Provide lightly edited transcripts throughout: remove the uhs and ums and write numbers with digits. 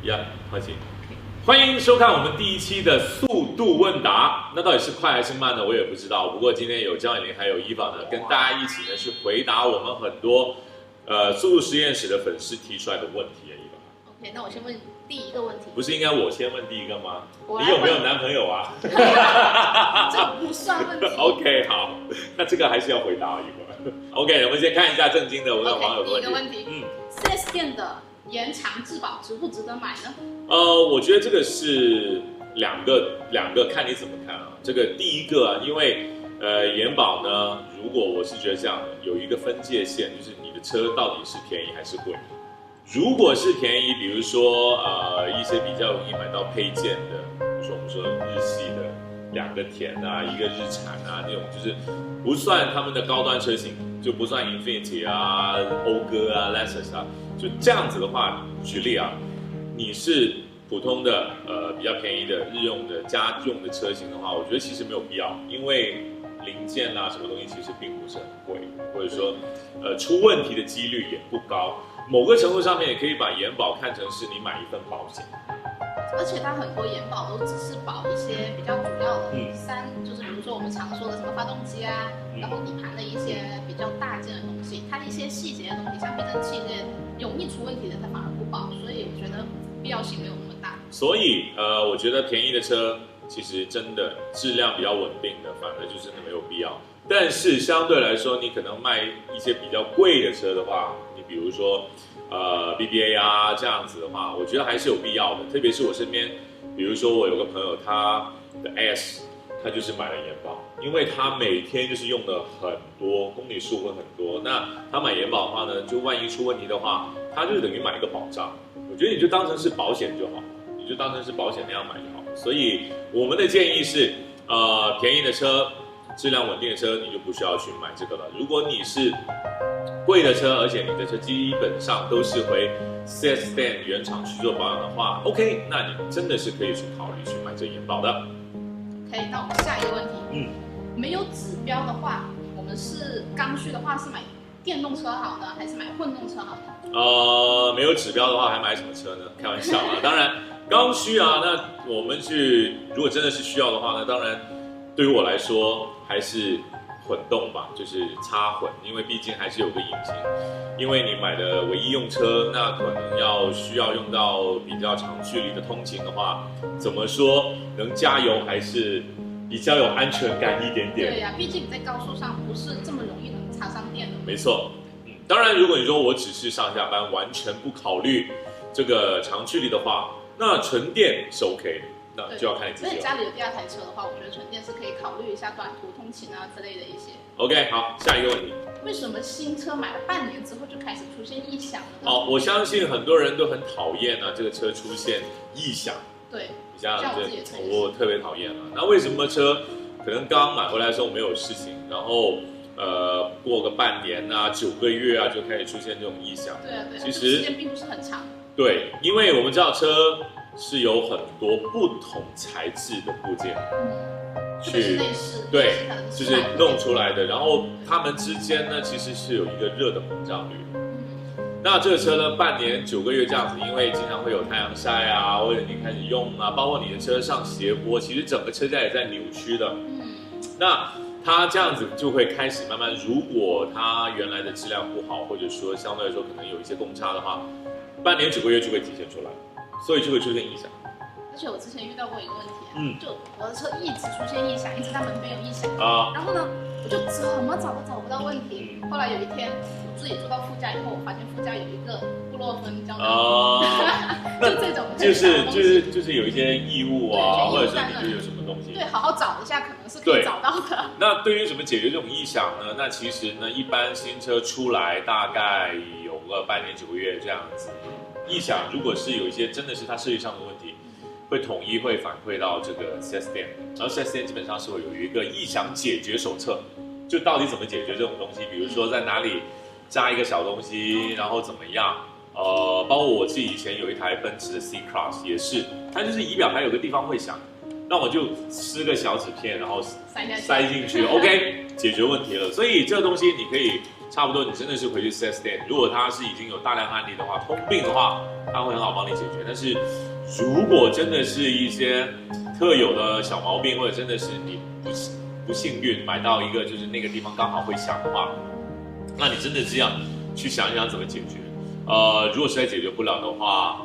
呀，欢迎，欢迎收看我们第一期的速度问答。那到底是快还是慢呢？我也不知道。不过今天有江伟林还有伊法呢，跟大家一起呢去回答我们很多速度实验室的粉丝提出来的问题啊，伊法。OK， 那我先问第一个问题。不是应该我先问第一个吗？你有没有男朋友啊？这不算问题。OK， 好，那这个还是要回答一会儿。OK， 我们先看一下正经的我们网友的问题。第一个问题，4S 店的延长质保值不值得买呢？我觉得这个是两个看你怎么看啊。这个第一个啊，因为延保呢，如果我是觉得这样的，有一个分界线，就是你的车到底是便宜还是贵。如果是便宜，比如说一些比较容易买到配件的，比如说我们说日系的2个田啊，1个日产啊，那种就是不算他们的高端车型，就不算 Infiniti 啊、讴歌啊、Lexus 啊，就这样子的话，举例啊，你是普通的比较便宜的日用的家用的车型的话，我觉得其实没有必要，因为零件啊什么东西其实并不是很贵，或者说出问题的几率也不高。某个程度上面也可以把延保看成是你买一份保险，而且它很多延保都只是保一些比较主要的，就是比如说我们常说的什么发动机啊，然后底盘的一些比较大件的东西，它的一些细节的东西，像避震器这些容易出问题的，它反而不保，所以我觉得必要性没有那么大。所以我觉得便宜的车其实真的质量比较稳定的，反而就真的没有必要。但是相对来说，你可能卖一些比较贵的车的话，你比如说BBA 啊这样子的话，我觉得还是有必要的。特别是我身边，比如说我有个朋友，他的 S， 他就是买了延保，因为他每天就是用的很多，公里数会很多。那他买延保的话呢，就万一出问题的话，他就等于买一个保障。我觉得你就当成是保险就好，你就当成是保险那样买就好。所以我们的建议是，便宜的车。质量稳定的车，你就不需要去买这个了。如果你是贵的车，而且你的车基本上都是回 4S 店原厂去做保养的话 ，OK， 那你真的是可以去考虑去买这延保的。OK， 那我们下一个问题，没有指标的话，我们是刚需的话是买电动车好呢，还是买混动车好呢？没有指标的话，还买什么车呢？开玩笑啊！当然刚需啊，那我们去如果真的是需要的话呢，当然对于我来说。还是混动吧，就是插混，因为毕竟还是有个引擎。因为你买的唯一用车，那可能需要用到比较长距离的通勤的话，怎么说能加油还是比较有安全感一点点。对呀，毕竟你在高速上不是这么容易能插上电的。没错，当然如果你说我只是上下班，完全不考虑这个长距离的话，那纯电是 OK 的。那就要看你自己了。而且家里有第2台车的话，我觉得纯电是可以考虑一下短途通勤啊之类的一些。OK， 好，下一个问题。为什么新车买了半年之后就开始出现异响了呢？我相信很多人都很讨厌啊，这个车出现异响。对，像我自己的我特别讨厌啊。那为什么车可能刚买回来的时候没有事情，然后过个半年啊、9个月啊就开始出现这种异响？对啊，对啊，其实时间并不是很长。对，因为我们知道车是有很多不同材质的部件，去内饰，对，就是弄出来的。然后它们之间呢，其实是有一个热的膨胀率。那这个车呢，半年9个月这样子，因为经常会有太阳晒啊，或者你开始用啊，包括你的车上斜坡，其实整个车架也在扭曲的。那它这样子就会开始慢慢，如果它原来的质量不好，或者说相对来说可能有一些公差的话，半年9个月就会体现出来。所以就会出现异响，而且我之前遇到过一个问题就我的车一直出现异响，一直在门边有异响然后呢，我就怎么找都找不到问题。后来有一天，我自己坐到副驾以后，我发现副驾有一个布洛芬胶囊，就这种就是有一些异物啊，或者是里面有什么东西，对，好好找一下，可能是可以找到的。那对于怎么解决这种异响呢？那其实呢，一般新车出来大概有个半年9个月这样子。异响如果是有一些真的是它设计上的问题，会统一会反馈到这个 4S 店，然后 4S 店基本上是会有一个异响解决手册，就到底怎么解决这种东西，比如说在哪里加一个小东西，然后怎么样，包括我自己以前有一台奔驰的 C Cross 也是，它就是仪表盘有个地方会响，那我就撕个小纸片，然后塞进去，OK， 解决问题了。所以这个东西你可以差不多你真的是回去 4S 店，如果它是已经有大量案例的话，通病的话，它会很好帮你解决。但是如果真的是一些特有的小毛病，或者真的是你不幸运买到一个就是那个地方刚好会响的话，那你真的是要去想一想怎么解决。如果实在解决不了的话，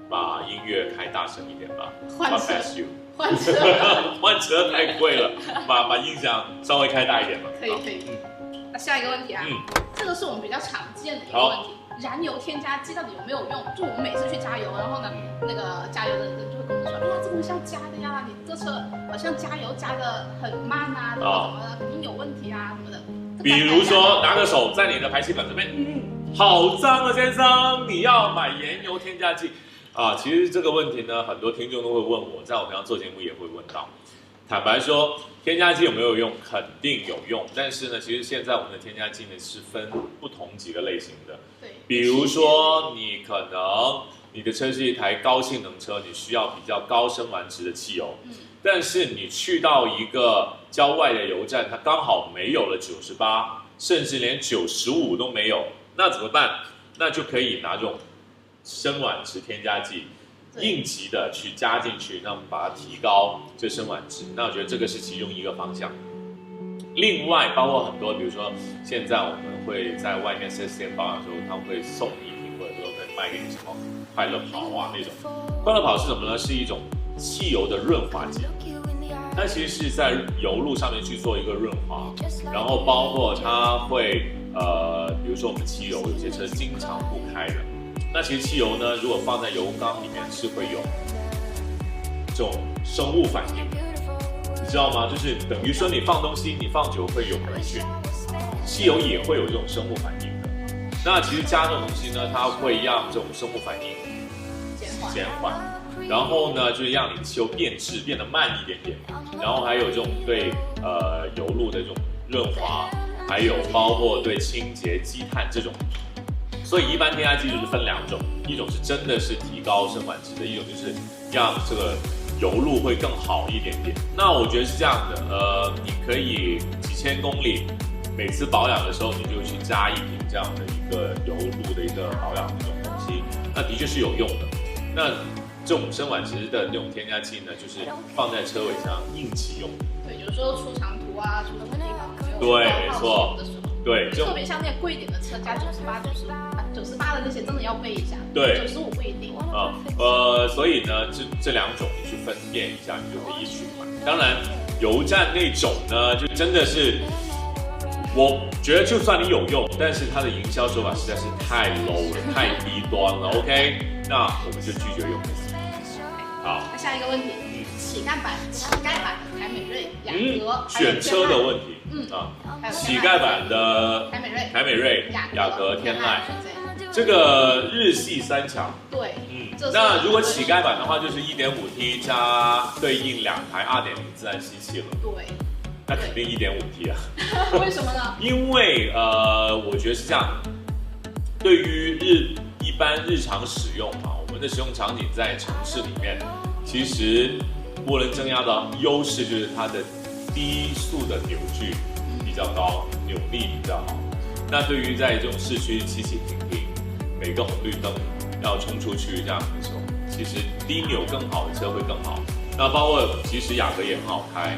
把音乐开大声一点吧。换车，换车太贵了，把音响稍微开大一点吧。可以。那下一个问题啊，这个是我们比较常见的一个问题，燃油添加剂到底有没有用？就我们每次去加油，然后呢，那个加油的人就会跟我们说，哎呀，这个像加的呀，你这车好像加油加的很慢啊，怎么的，肯定有问题啊什么的。比如说拿个手在你的排气管这边，好脏啊，先生，你要买燃油添加剂啊？其实这个问题呢，很多听众都会问我，在我平常做节目也会问到。坦白说，添加剂有没有用？肯定有用，但是呢，其实现在我们的添加剂呢是分不同几个类型的。对，比如说你可能你的车是一台高性能车，你需要比较高升完值的汽油，但是你去到一个郊外的油站，它刚好没有了98，甚至连95都没有，那怎么办？那就可以拿这种升烷值添加剂。应急的去加进去，那我们把它提高这升烷值。那我觉得这个是其中一个方向。另外，包括很多，比如说现在我们会在外面4S店保养的时候，他们会送你，或者说会卖给你什么快乐跑啊那种。快乐跑是什么呢？是一种汽油的润滑剂，它其实是在油路上面去做一个润滑，然后包括它会比如说我们汽油有些车经常不开的。那其实汽油呢，如果放在油缸里面是会有这种生物反应的，你知道吗？就是等于说你放东西，你放久会有霉菌，汽油也会有这种生物反应的。那其实加这种东西呢，它会让这种生物反应减缓，然后呢，就是让你的汽油变质，变得慢一点点，然后还有这种对油路的这种润滑，还有包括对清洁积碳这种。所以一般添加剂就是分两种，一种是真的是提高升烷值的，一种就是让这个油路会更好一点点。那我觉得是这样的，你可以几千公里，每次保养的时候你就去加一瓶这样的一个油路的一个保养的这种东西，那的确是有用的。那这种升烷值的这种添加剂呢，就是放在车尾上应急用的。对，有时候出长途啊，出什么地方没有对，没错。对，特别像那个贵一点的车，加98的那些，真的要备一下。对，95不一定。所以呢，这两种你去分辨一下，你就可以一起买。当然，油站那种呢，就真的是，我觉得就算你有用，但是它的营销手法实在是太 low 了，太低端了。OK， 那我们就拒绝用。好，那下一个问题，乞丐版的凯美瑞、雅阁，选车的问题。乞丐版的凯美瑞、雅阁、天籁，这个日系三强。对，那如果乞丐版的话，就是 1.5T 加对应2台2.0自然吸气了。对，那肯定 1.5T 啊。为什么呢？因为我觉得是这样，对于一般日常使用啊，我们的使用场景在城市里面，其实涡轮增压的优势就是它的低速的扭矩比较高，扭力比较好。那对于在这种市区起起停停，每个红绿灯要冲出去这样的时候，其实低扭更好的车会更好。那包括其实雅阁也很好开，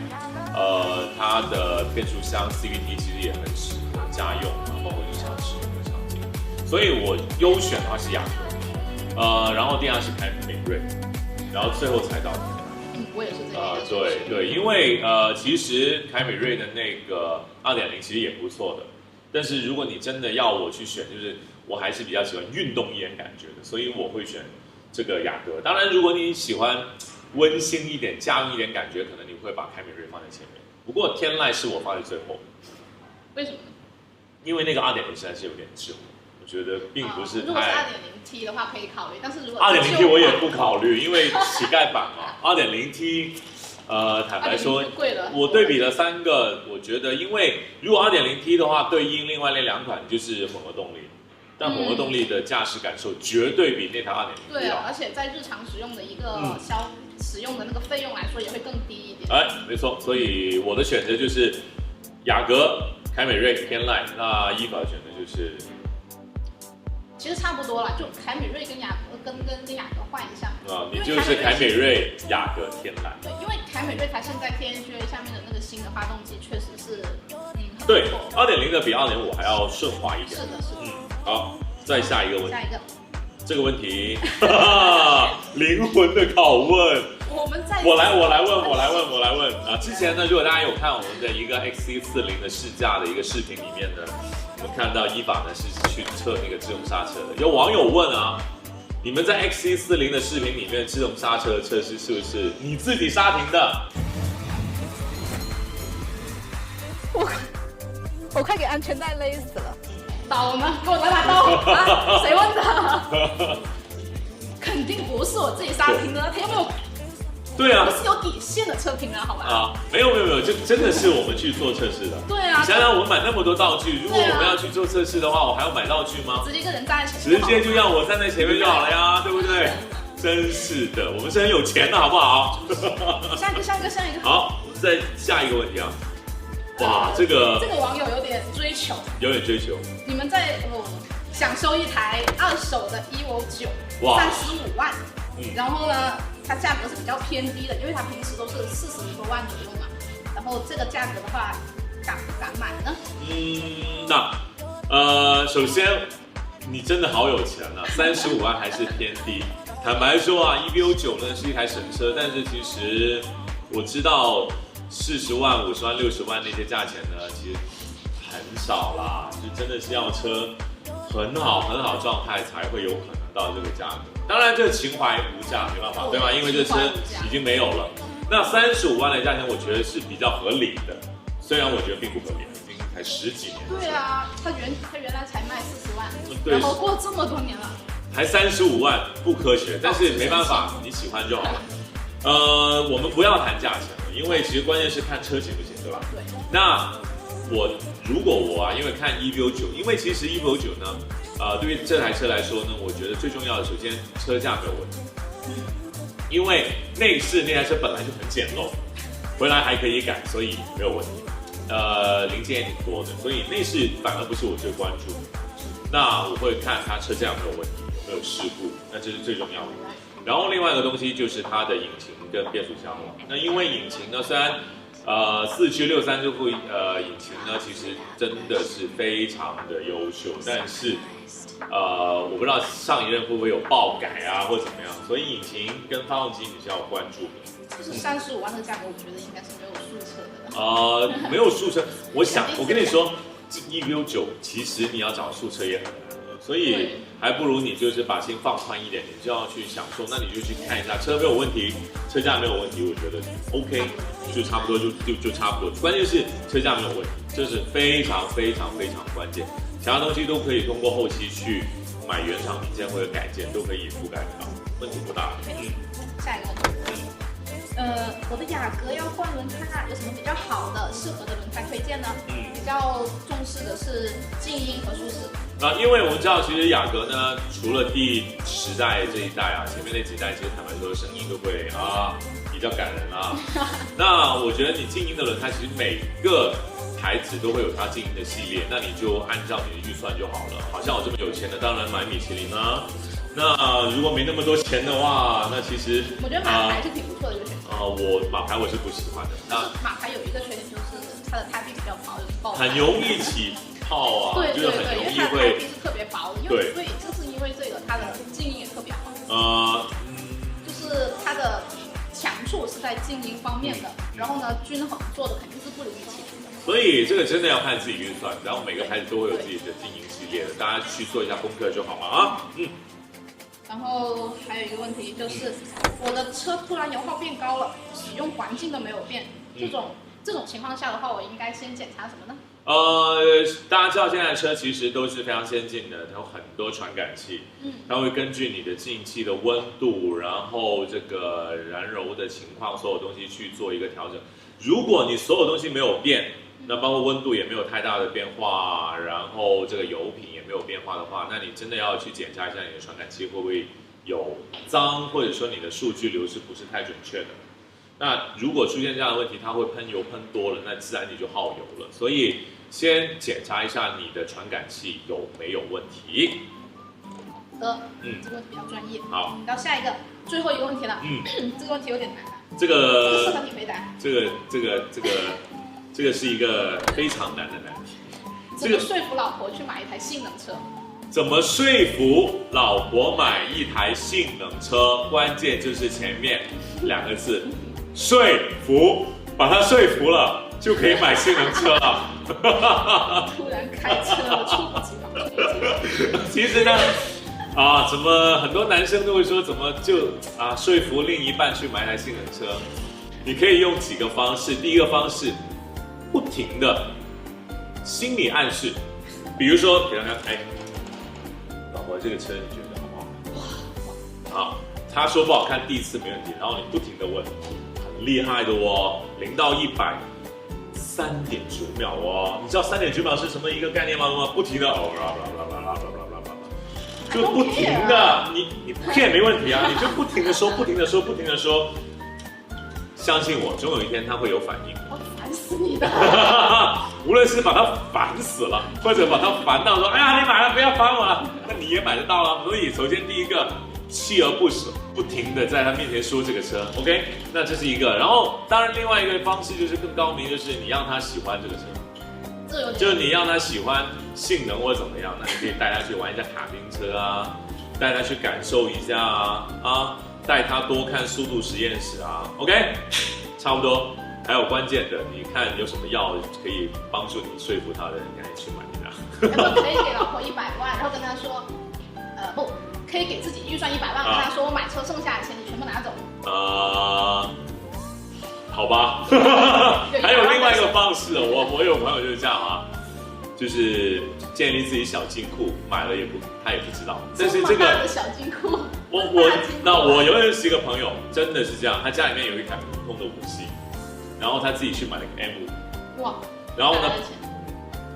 它的变速箱 CVT 其实也很适合家用，包括日常使用的场景。所以我优选的话是雅阁，然后第二是凯美瑞，然后最后才到。我也是这个。对，因为其实凯美瑞的那个2.0其实也不错的，但是如果你真的要我去选，就是我还是比较喜欢运动一点感觉的，所以我会选这个雅阁。当然，如果你喜欢温馨一点、家用一点感觉，可能你会把凯美瑞放在前面。不过天籁是我放在最后。为什么？因为那个2.0实在是有点旧。我觉得并不是太。如果是 2.0T 的话可以考虑，但是如果 2.0T 我也不考虑，因为乞丐版嘛，2.0T，坦白说，我对比了3个，我觉得，因为如果 2.0T 的话，对应另外那2款就是混合动力，但混合动力的驾驶感受绝对比那台2.0T 对啊，而且在日常使用的一个使用的那个费用来说，也会更低一点。没错，所以我的选择就是雅阁、凯美瑞偏烂，那依法选的就是。其实差不多了，就凯美瑞跟雅阁换一下。啊，你就是凯美瑞、雅阁、天籁。对，因为凯美瑞它现在 TNGA 下面的那个新的发动机确实是，很对，2.0的比2.5还要顺滑一点。是的，是的。好，再下一个问题。下一个。这个问题，灵魂的拷问。我来问啊！之前呢，如果大家有看我们的一个 XC40的试驾的一个视频里面呢，我们看到依法呢是去测那个自动刹车的。有网友问啊，你们在 XC40的视频里面自动刹车的测试是不是你自己刹停的？我快给安全带勒死了！刀呢？给我来把刀啊！谁问的？肯定不是我自己刹停的，他有没有？对啊，不是有底线的车评啊，好吧？啊，没有，就真的是我们去做测试的。对啊，你想想，我们买那么多道具，如果我们要去做测试的话，我还要买道具吗？直接一个人站在前面，直接就让我站在前面就好了呀，对不对？真是的，我们是很有钱的，好不好？下一个。好，再下一个问题啊！哇，这个网友有点追求。你们在想收一台2手的 EVO 9，35万，然后呢？它价格是比较偏低的，因为它平时都是40多万左右嘛。然后这个价格的话，敢不敢买呢？首先你真的好有钱啊，35万还是偏低。坦白说啊 ，EVO 9呢是一台神车，但是其实我知道40万、50万、60万那些价钱呢，其实很少啦，就真的是要车很好状态才会有可能到这个价格。当然，这情怀无价，没办法，对吧？因为这车已经没有了。那35万的价钱，我觉得是比较合理的，虽然我觉得并不合理，已经才10几年。对啊，它原来才卖40万，然后过这么多年了，还35万，不科学。但是没办法，你喜欢就好了。我们不要谈价钱了，因为其实关键是看车行不行，对吧？对。那如果我啊，因为看 EVO 9，因为其实 EVO 9呢。对于这台车来说呢，我觉得最重要的，首先车架没有问题，因为内饰那台车本来就很简陋，回来还可以改，所以没有问题。零件也挺多的，所以内饰反而不是我最关注的。那我会看它车架有没有问题，有没有事故，那这是最重要的。然后另外一个东西就是它的引擎跟变速箱了。那因为引擎呢，虽然4驱63这部引擎呢，其实真的是非常的优秀，但是我不知道上一任会不会有爆改啊，或怎么样，所以引擎跟发动机你是要关注的。就是35万的价格，我觉得应该是没有数车的。没有数车，我跟你说，EVO 9其实你要找数车也很难。所以还不如你就是把心放宽一点，你就要去享受，那你就去看一下车没有问题，车架没有问题，我觉得 OK， 就差不多就差不多。关键是车架没有问题，这是非常关键。其他东西都可以通过后期去买原厂零件或者改件，都可以覆盖得到，问题不大。下一个问题。我的雅阁要换轮胎，有什么比较好的、适合的轮胎推荐呢？比较重视的是静音和舒适。因为我们知道，其实雅阁呢，除了第10代这一代啊，前面那几代其实坦白说声音都会比较感人啊。那我觉得你静音的轮胎，其实每个牌子都会有它静音的系列，那你就按照你的预算就好了。好像我这么有钱的，当然买米其林啊。那如果没那么多钱的话，那其实我觉得马牌是挺不错的一个选择。马牌我是不喜欢的。那马牌有一个缺点就是它的胎壁比较薄，有爆胎，很容易起泡啊，就是很容易会。因为它的胎壁是特别薄的，所以就是因为这个它的静音也特别好。就是它的强处是在静音方面的，然后呢均衡做的肯定是不离其的。所以这个真的要看自己预算，然后每个牌子都会有自己的静音系列的，大家去做一下功课就好了啊。然后还有一个问题就是，我的车突然油耗变高了，使用环境都没有变，这种情况下的话，我应该先检查什么呢？大家知道现在的车其实都是非常先进的，它有很多传感器，它会根据你的进气的温度，然后这个燃油的情况，所有东西去做一个调整。如果你所有东西没有变，那包括温度也没有太大的变化，然后这个油品也没有变化的话，那你真的要去检查一下你的传感器会不会有脏，或者说你的数据流是不是太准确的。那如果出现这样的问题，它会喷油喷多了，那自然你就耗油了。所以先检查一下你的传感器有没有问题。这个问题比较专业。好，到下一个最后一个问题了。这个问题有点难啊。这个适合你回答。这个是一个非常难的难题。怎么说服老婆去买一台性能车？怎么说服老婆买一台性能车？关键就是前面2个字，说服，把她说服了，就可以买性能车了。突然开车了，猝不及防。其实呢，怎么很多男生都会说，怎么就说服另一半去买台性能车？你可以用几个方式。第一个方式，不停的心理暗示，比如说，老婆，这个车你觉得好不好？他说不好看，第一次没问题，然后你不停的问，很厉害的哦，0到100。3.9秒哦，你知道3.9秒是什么一个概念吗？不停的就不停的，你不 care 没问题啊，你就不停的说，不停的说，不停的说，相信我，总有一天他会有反应。我烦死你的！无论是把他烦死了，或者把他烦到说，哎呀，你买了不要烦我了，那你也买得到了。所以首先第一个，锲而不舍，不停的在他面前说这个车 ，OK， 那这是一个。然后当然另外一个方式就是更高明，就是你让他喜欢这个车。就是你让他喜欢性能或怎么样，那你可以带他去玩一下卡丁车啊，带他去感受一下带他多看速度实验室啊 ，OK， 差不多。还有关键的，你看有什么药可以帮助你说服他的，你赶紧去买一下。可以给老婆100万，然后跟他说，不可以给自己预算100万，跟他说我买车剩下的钱你全部拿走。好吧，还有另外一个方式，我有朋友就是这样就是建立自己小金库，买了他也不知道。但是这个小金库，我有认识一个朋友，真的是这样，他家里面有一台普通的5系，然后他自己去买了个 M5，哇，然后呢，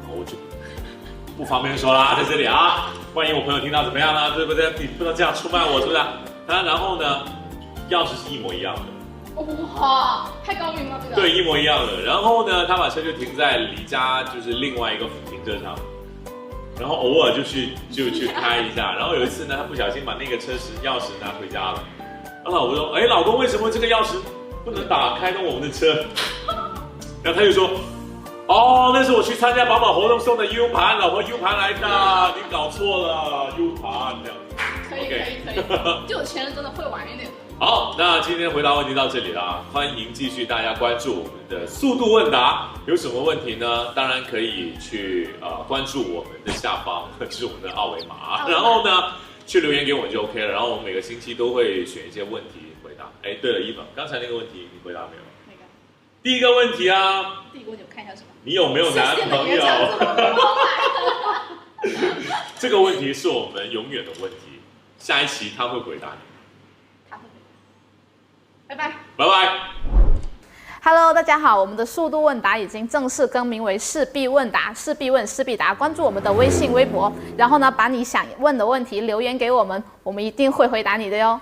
我就不方便说啦，在这里万一我朋友听到怎么样呢？对不对？你不能这样出卖我，是不是？然后呢，钥匙是一模一样的。哇，太高明了这个。对，一模一样的。然后呢，他把车就停在离家就是另外一个停车场，然后偶尔就去开一下。然后有一次呢，他不小心把那个钥匙拿回家了。然后老婆说：“哎，老公，为什么这个钥匙不能打开动我们的车？”然后他就说：“那是我去参加宝马活动送的 U 盘，老婆 U 盘来的，你搞错了 U 盘这样。”可以，有钱人真的会玩一点。好，那今天回答问题到这里了，欢迎继续大家关注我们的速度问答。有什么问题呢？当然可以去关注我们的下方，就是我们的二维码，然后呢去留言给我们就 OK 了。然后我们每个星期都会选一些问题回答。对了，伊凡，刚才那个问题你回答没有？哪个？第一个问题第一个问题我看一下什么？你有没有男朋友？这个问题是我们永远的问题，下一期他会回答你。拜拜，拜拜。Hello， 大家好，我们的速度问答已经正式更名为势必问答，势必问，势必答。关注我们的微信、微博，然后呢，把你想问的问题留言给我们，我们一定会回答你的哟。